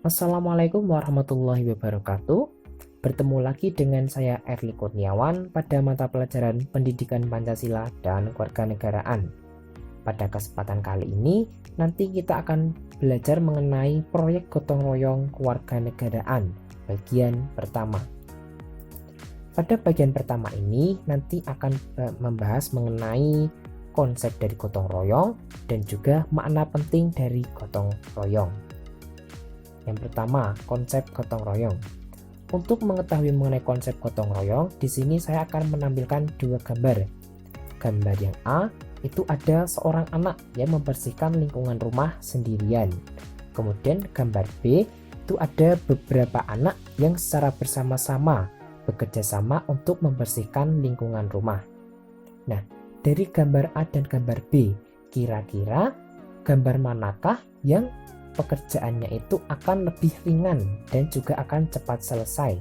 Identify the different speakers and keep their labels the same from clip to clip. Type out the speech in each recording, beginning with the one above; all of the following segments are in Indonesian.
Speaker 1: Assalamualaikum warahmatullahi wabarakatuh. Bertemu lagi dengan saya Erli Kurniawan pada mata pelajaran Pendidikan Pancasila dan Kewarganegaraan. Pada kesempatan kali ini, nanti kita akan belajar mengenai proyek gotong royong kewarganegaraan bagian pertama. Pada bagian pertama ini, nanti akan membahas mengenai konsep dari gotong royong dan juga makna penting dari gotong royong. Yang pertama, konsep gotong royong. Untuk mengetahui mengenai konsep gotong royong, di sini saya akan menampilkan dua gambar. Gambar yang A, itu ada seorang anak yang membersihkan lingkungan rumah sendirian. Kemudian gambar B, itu ada beberapa anak yang secara bersama-sama bekerja sama untuk membersihkan lingkungan rumah. Nah, dari gambar A dan gambar B, kira-kira gambar manakah yang pekerjaannya itu akan lebih ringan dan juga akan cepat selesai?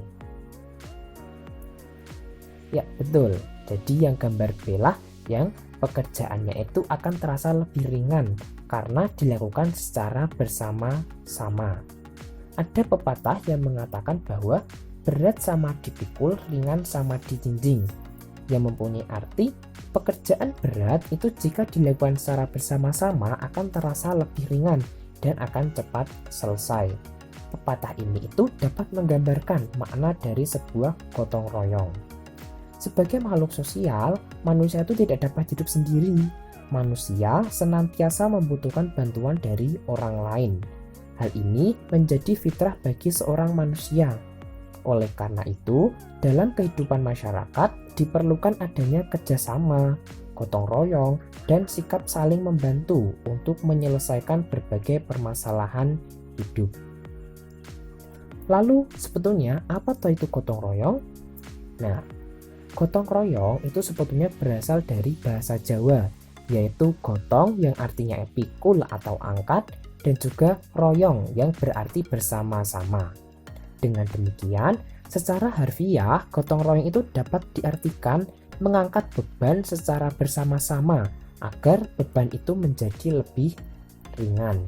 Speaker 1: Ya, betul. Jadi yang gambar B lah yang pekerjaannya itu akan terasa lebih ringan karena dilakukan secara bersama-sama. Ada pepatah yang mengatakan bahwa berat sama dipikul, ringan sama dijinjing, yang mempunyai arti pekerjaan berat itu jika dilakukan secara bersama-sama akan terasa lebih ringan dan akan cepat selesai. Pepatah ini itu dapat menggambarkan makna dari sebuah gotong royong. Sebagai makhluk sosial, manusia itu tidak dapat hidup sendiri. Manusia senantiasa membutuhkan bantuan dari orang lain. Hal ini menjadi fitrah bagi seorang manusia. Oleh karena itu, dalam kehidupan masyarakat diperlukan adanya kerjasama, gotong royong, dan sikap saling membantu untuk menyelesaikan berbagai permasalahan hidup. Lalu, sebetulnya apa itu gotong royong? Nah, gotong royong itu sebetulnya berasal dari bahasa Jawa, yaitu gotong yang artinya pikul atau angkat, dan juga royong yang berarti bersama-sama. Dengan demikian, secara harfiah, gotong royong itu dapat diartikan mengangkat beban secara bersama-sama agar beban itu menjadi lebih ringan.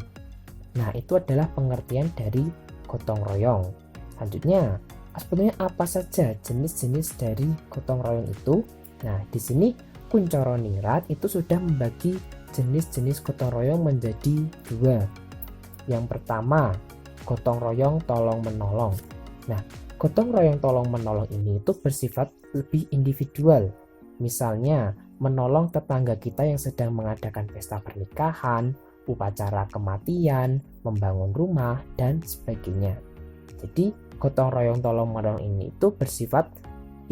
Speaker 1: Nah, itu adalah pengertian dari gotong royong. Selanjutnya, sebetulnya apa saja jenis-jenis dari gotong royong itu? Nah, di sini Kuncoro Ningrat itu sudah membagi jenis-jenis gotong royong menjadi dua. Yang pertama, gotong royong tolong-menolong. Nah, gotong royong tolong-menolong ini itu bersifat lebih individual. Misalnya, menolong tetangga kita yang sedang mengadakan pesta pernikahan, upacara kematian, membangun rumah, dan sebagainya. Jadi, gotong royong tolong-menolong ini itu bersifat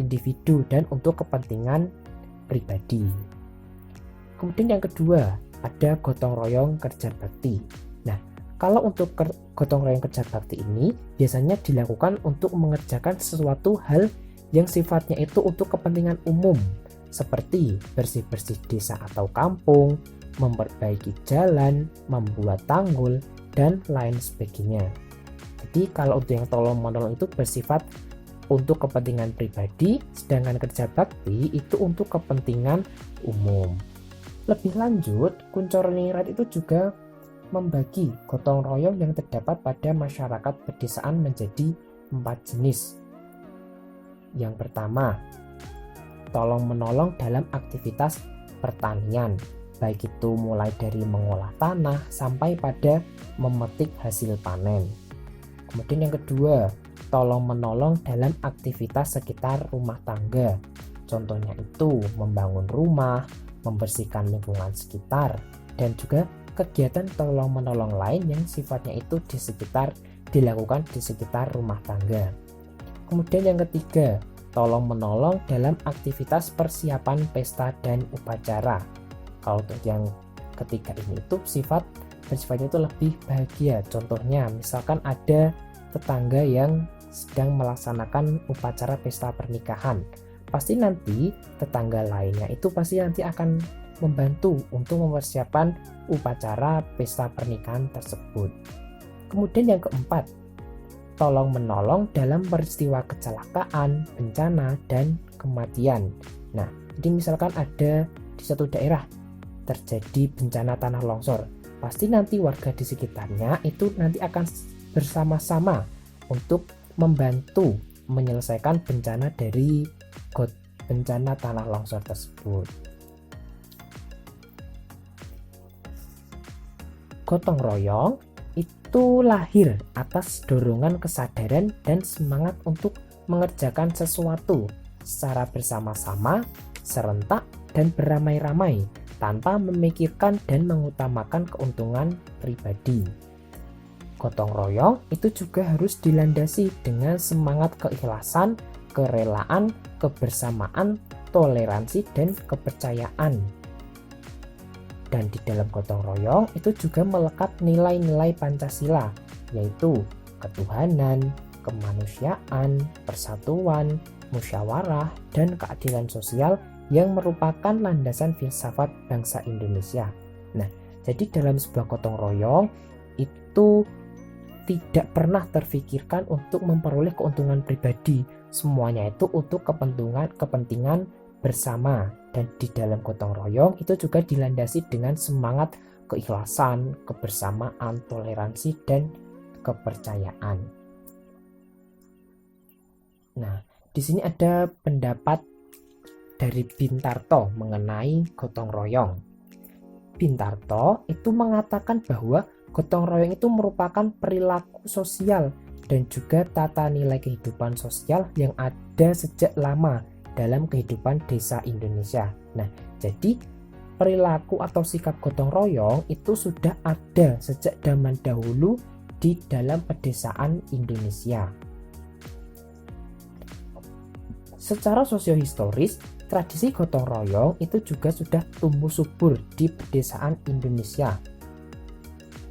Speaker 1: individu dan untuk kepentingan pribadi. Kemudian yang kedua, ada gotong royong kerja bakti. Nah, kalau untuk gotong royong kerja bakti ini biasanya dilakukan untuk mengerjakan sesuatu hal yang sifatnya itu untuk kepentingan umum, seperti bersih-bersih desa atau kampung, memperbaiki jalan, membuat tanggul, dan lain sebagainya. Jadi kalau untuk yang tolong-menolong itu bersifat untuk kepentingan pribadi, sedangkan kerja bakti itu untuk kepentingan umum. Lebih lanjut, Kuncoro Ningrat itu juga membagi gotong royong yang terdapat pada masyarakat pedesaan menjadi 4 jenis. Yang pertama, tolong-menolong dalam aktivitas pertanian, baik itu mulai dari mengolah tanah sampai pada memetik hasil panen. Kemudian yang kedua, tolong-menolong dalam aktivitas sekitar rumah tangga. Contohnya itu membangun rumah, membersihkan lingkungan sekitar, dan juga kegiatan tolong-menolong lain yang sifatnya itu dilakukan di sekitar rumah tangga. Kemudian yang ketiga, tolong-menolong dalam aktivitas persiapan pesta dan upacara. Kalau untuk yang ketiga ini itu bersifatnya itu lebih bahagia. Contohnya, misalkan ada tetangga yang sedang melaksanakan upacara pesta pernikahan. Pasti nanti tetangga lainnya itu pasti nanti akan membantu untuk mempersiapkan upacara pesta pernikahan tersebut. Kemudian yang keempat, tolong-menolong dalam peristiwa kecelakaan, bencana, dan kematian. Nah, jadi misalkan ada di satu daerah terjadi bencana tanah longsor, pasti nanti warga di sekitarnya itu nanti akan bersama-sama untuk membantu menyelesaikan bencana dari bencana tanah longsor tersebut. Gotong royong itu lahir atas dorongan kesadaran dan semangat untuk mengerjakan sesuatu secara bersama-sama, serentak, dan beramai-ramai tanpa memikirkan dan mengutamakan keuntungan pribadi. Gotong royong itu juga harus dilandasi dengan semangat keikhlasan, kerelaan, kebersamaan, toleransi, dan kepercayaan. Dan di dalam gotong royong itu juga melekat nilai-nilai Pancasila, yaitu ketuhanan, kemanusiaan, persatuan, musyawarah, dan keadilan sosial yang merupakan landasan filsafat bangsa Indonesia. Nah, jadi dalam sebuah gotong royong itu tidak pernah terfikirkan untuk memperoleh keuntungan pribadi. Semuanya itu untuk kepentingan bersama. Dan di dalam gotong royong itu juga dilandasi dengan semangat keikhlasan, kebersamaan, toleransi, dan kepercayaan. Nah, di sini ada pendapat dari Bintarto mengenai gotong royong. Bintarto itu mengatakan bahwa gotong royong itu merupakan perilaku sosial dan juga tata nilai kehidupan sosial yang ada sejak lama dalam kehidupan desa Indonesia. Nah, jadi perilaku atau sikap gotong royong itu sudah ada sejak zaman dahulu di dalam pedesaan Indonesia. Secara sosiohistoris, tradisi gotong royong itu juga sudah tumbuh subur di pedesaan Indonesia.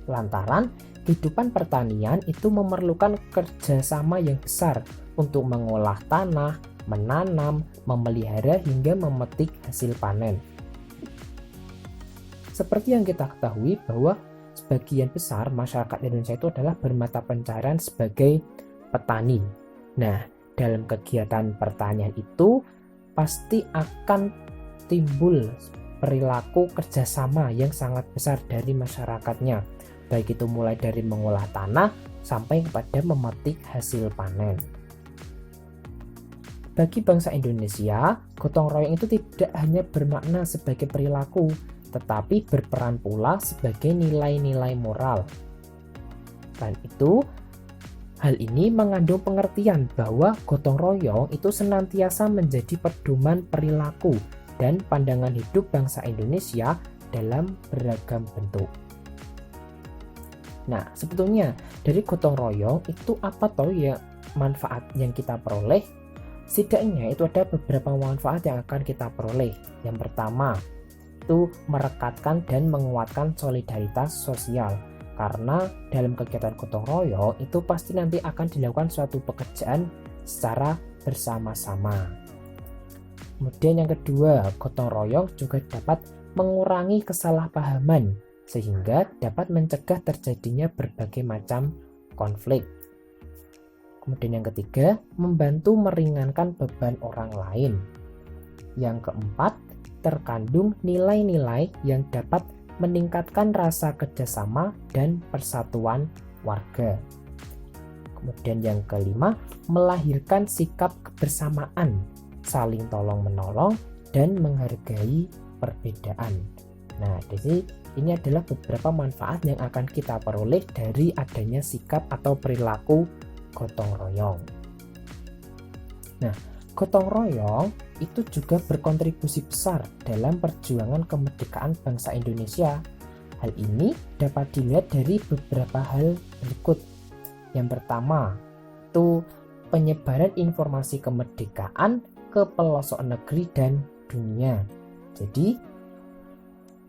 Speaker 1: Lantaran kehidupan pertanian itu memerlukan kerjasama yang besar untuk mengolah tanah, menanam, memelihara, hingga memetik hasil panen. Seperti yang kita ketahui bahwa sebagian besar masyarakat Indonesia itu adalah bermata pencaharian sebagai petani. Nah, dalam kegiatan pertanian itu pasti akan timbul perilaku kerjasama yang sangat besar dari masyarakatnya, baik itu mulai dari mengolah tanah sampai kepada memetik hasil panen. Bagi bangsa Indonesia, gotong royong itu tidak hanya bermakna sebagai perilaku, tetapi berperan pula sebagai nilai-nilai moral. Dan itu, hal ini mengandung pengertian bahwa gotong royong itu senantiasa menjadi pedoman perilaku dan pandangan hidup bangsa Indonesia dalam beragam bentuk. Nah, sebetulnya dari gotong royong itu apa toh ya manfaat yang kita peroleh? Setidaknya itu ada beberapa manfaat yang akan kita peroleh. Yang pertama, itu merekatkan dan menguatkan solidaritas sosial. Karena dalam kegiatan gotong royong itu pasti nanti akan dilakukan suatu pekerjaan secara bersama-sama. Kemudian yang kedua, gotong royong juga dapat mengurangi kesalahpahaman sehingga dapat mencegah terjadinya berbagai macam konflik. Kemudian yang ketiga, membantu meringankan beban orang lain. Yang keempat, terkandung nilai-nilai yang dapat meningkatkan rasa kerjasama dan persatuan warga. Kemudian yang kelima, melahirkan sikap kebersamaan, saling tolong-menolong, dan menghargai perbedaan. Nah, jadi ini adalah beberapa manfaat yang akan kita peroleh dari adanya sikap atau perilaku gotong royong. Nah, gotong royong itu juga berkontribusi besar dalam perjuangan kemerdekaan bangsa Indonesia. Hal ini dapat dilihat dari beberapa hal berikut. Yang pertama, itu penyebaran informasi kemerdekaan ke pelosok negeri dan dunia. Jadi,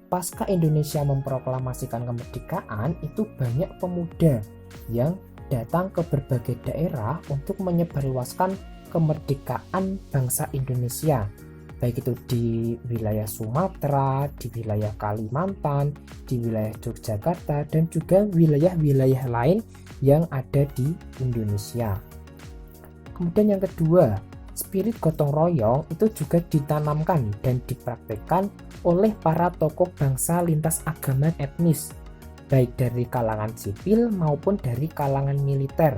Speaker 1: pasca Indonesia memproklamasikan kemerdekaan, itu banyak pemuda yang datang ke berbagai daerah untuk menyebarluaskan kemerdekaan bangsa Indonesia, baik itu di wilayah Sumatera, di wilayah Kalimantan, di wilayah Yogyakarta, dan juga wilayah-wilayah lain yang ada di Indonesia. Kemudian yang kedua, spirit gotong royong itu juga ditanamkan dan dipraktikkan oleh para tokoh bangsa lintas agama etnis, baik dari kalangan sipil maupun dari kalangan militer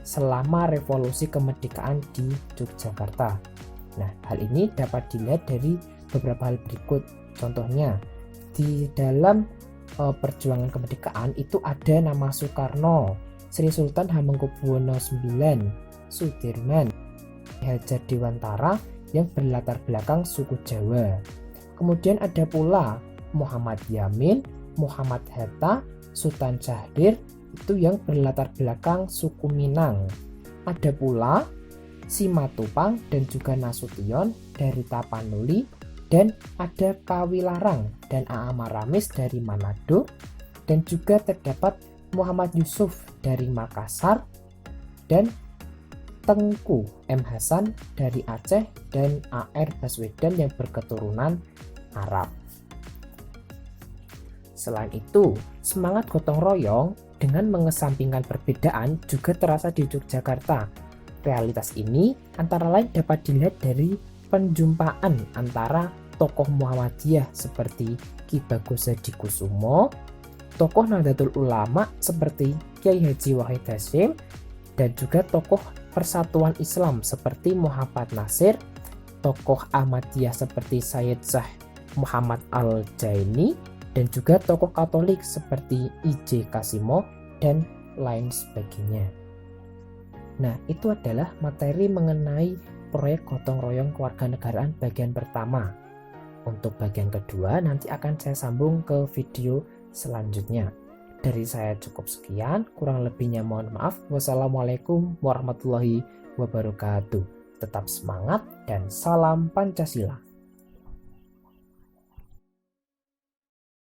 Speaker 1: selama revolusi kemerdekaan di Yogyakarta. Nah, hal ini dapat dilihat dari beberapa hal berikut. Contohnya, di dalam perjuangan kemerdekaan itu ada nama Soekarno, Sri Sultan Hamengkubuwono IX, Sudirman, Hajar Dewantara yang berlatar belakang suku Jawa. Kemudian ada pula Muhammad Yamin, Muhammad Hatta, Sultan Syahrir itu yang berlatar belakang suku Minang. Ada pula Simatupang dan juga Nasution dari Tapanuli, dan ada Kawilarang dan A.A. Maramis dari Manado, dan juga terdapat Muhammad Yusuf dari Makassar dan Tengku M. Hasan dari Aceh dan A.R. Baswedan yang berketurunan Arab. Selain itu, semangat gotong royong dengan mengesampingkan perbedaan juga terasa di Yogyakarta. Realitas ini antara lain dapat dilihat dari penjumpaan antara tokoh Muhammadiyah seperti Ki Bagus Hadikusumo, tokoh Nahdlatul Ulama seperti Kiai Haji Wahid Hasyim, dan juga tokoh Persatuan Islam seperti Muhammad Nasir, tokoh Ahmadiyah seperti Sayyid Syekh Muhammad Al-Jaini, dan juga tokoh Katolik seperti I.J. Kasimo dan lain sebagainya. Nah, itu adalah materi mengenai proyek gotong royong kewarganegaraan bagian pertama. Untuk bagian kedua nanti akan saya sambung ke video selanjutnya. Dari saya cukup sekian, kurang lebihnya mohon maaf. Wassalamualaikum warahmatullahi wabarakatuh. Tetap semangat dan salam Pancasila.